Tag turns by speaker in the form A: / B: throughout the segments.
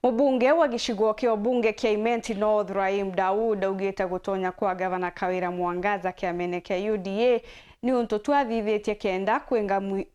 A: Mubunge wa gicigo kia bunge Kîamene North Rahim DAWOOD augite gutonya kwa gavana KAWIRA Mwangaza Kîamene kia UDA ni untu twathithitie kenda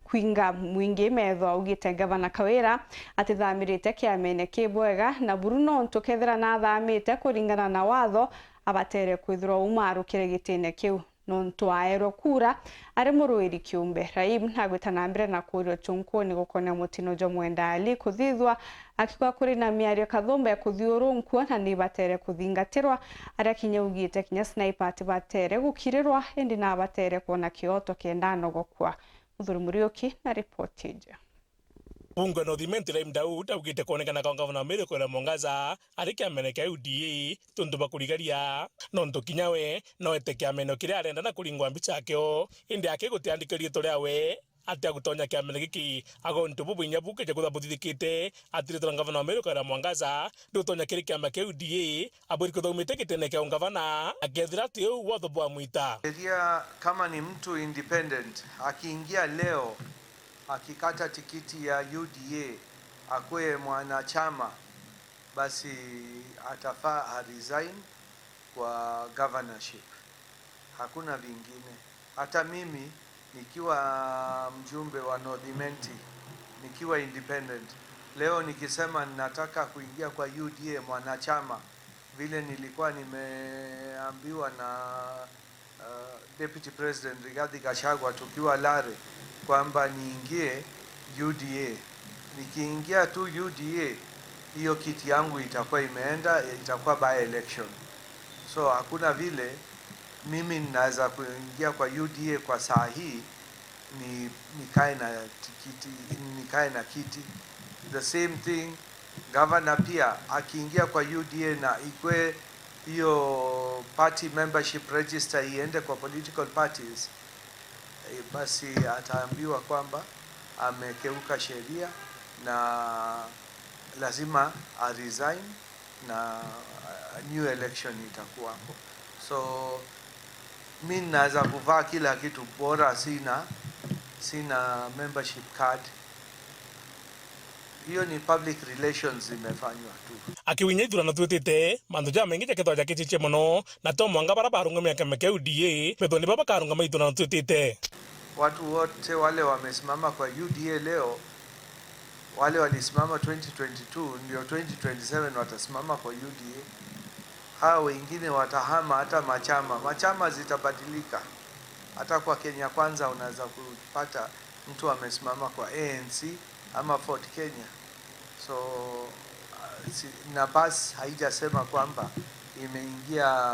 A: kwinga mwingi metho. Augite gavana KAWIRA atithamirite Kîamene kibwega na BURU no untu KITHIRA na thamite kuringana na watho abatere kwithirwa umarukire gitine kiu nontu aero kura ari muruiri kiumbe. Rahim agwita na mbere na kurio chunkuni gukone MUTINO MWENDA kuthithwa akikwa kuri na MIARIO KATHUMBA ya kuthiurunkwo na ni batere kuthingatirwa aria kinya ugite kinya sniper atibatere gukirirwa indi na batere kuona kioto kenda nogokwa. Muthuri Muriuki na report ije.
B: Bunge no thimenti Rahim DAWOOD augite kuonekana kwa gavana Kawîra Mwangaza ari Kîamene kia UDA tundu bakurigaria nontu kinyawe no ete Kîamene kiria arenda na kuringwa mbica akio indi akigutiandikirie turi awe ati agutonya Kîamene giki agontu bubuinya buke jaguda buthithikite Atîratonya gavana Kawîra Mwangaza ndutonya kiri kiama kia UDA aburi kuthomite gitene kia gavana akethira ati watho bwa mwita
C: kama ni mtu independent akiingia leo akikata tikiti ya UDA akwe mwanachama, basi atafaa resign kwa governorship. Hakuna vingine. Hata mimi nikiwa mjumbe wa North, nikiwa independent, leo nikisema nataka kuingia kwa UDA mwanachama, vile nilikuwa nimeambiwa na Deputy President Rigathi Gachagua tukiwa Lare kwamba niingie UDA. Nikiingia tu UDA, hiyo kiti yangu itakuwa imeenda, itakuwa by election. So hakuna vile mimi ninaweza kuingia kwa UDA kwa saa hii nikae na kiti. The same thing governor pia akiingia kwa UDA na ikwe hiyo party membership register iende kwa political parties, basi ataambiwa kwamba amekeuka sheria na lazima resign na new election itakuwa hapo. So mimi naweza kuvaa kila kitu, bora sina membership card. Hiyo ni public relations imefanywa tu.
B: Akiwinya ithurano twitite mandu ja mengi jaketwa jakichiche muno na to mwanga bara barungomia kama kia UDA methoni baba karungama ithurano twitite.
C: Watu wote wale wamesimama kwa UDA leo, wale walisimama 2022 ndio 2027 watasimama kwa UDA. Hao wengine watahama hata machama zitabadilika. Hata kwa Kenya Kwanza unaweza kupata mtu amesimama kwa ANC ama Ford Kenya. So na basi haijasema kwamba imeingia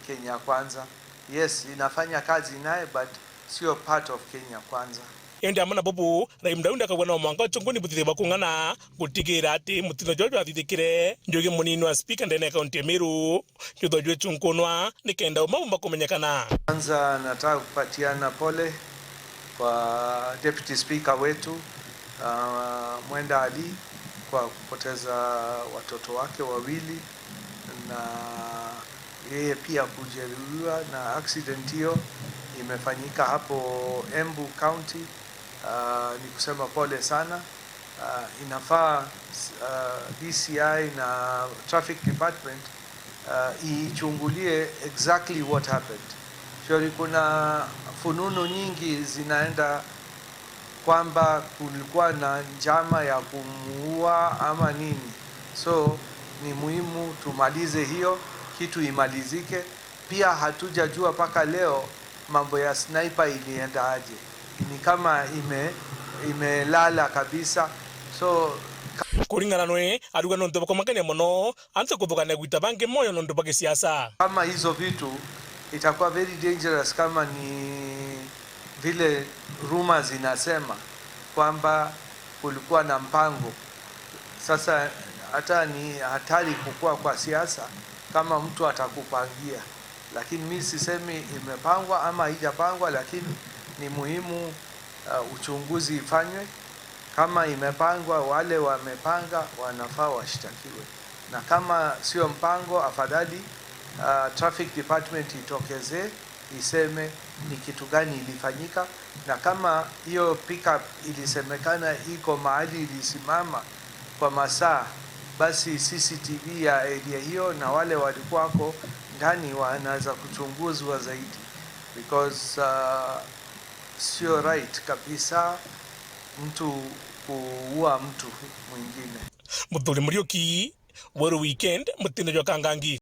C: Kenya Kwanza. Yes, inafanya kazi naye but sio part of Kenya Kwanza.
B: Endi amana bobu Rahim DAWOOD akagwana mwanga chunguni butithe bakungana gutigira ati MUTINO jojo athithikire njoge munini wa speaker ndene kaunti ya Meru jutho chunkunwa nikenda umama kumenyekana.
C: Kwanza nataka kupatiana pole kwa deputy speaker wetu MWENDA kwa kupoteza watoto wake wawili na yeye pia kujeruhiwa na accident hiyo imefanyika hapo Embu County. Ni kusema pole sana. Inafaa DCI na Traffic Department ichungulie exactly what happened. Sure, kuna fununu nyingi zinaenda kwamba kulikuwa na njama ya kumuua ama nini. So ni muhimu tumalize hiyo kitu, imalizike. Pia hatujajua paka leo mambo ya sniper ilienda aje. Ni kama imelala kabisa. So
B: kuringana noe aruga nonto bakomakania muno anze kuthugana gwita bangi moyo nonto bage siasa.
C: Kama hizo vitu itakuwa very dangerous kama ni vile rumors zinasema kwamba kulikuwa na mpango. Sasa hata ni hatari kukua kwa siasa kama mtu atakupangia. Lakini mimi sisemi imepangwa ama haijapangwa, lakini ni muhimu uchunguzi ifanywe. Kama imepangwa, wale wamepanga wanafaa washtakiwe, na kama sio mpango, afadhali Traffic Department itokeze iseme ni kitu gani ilifanyika, na kama hiyo pickup ilisemekana iko mahali ilisimama kwa masaa basi CCTV ya area hiyo na wale walikuwako ndani wanaweza kuchunguzwa zaidi, because sio right kabisa mtu kuua mtu mwingine.
B: Muthuri Muriuki, Buru Weekend, Mutino Jokangangi.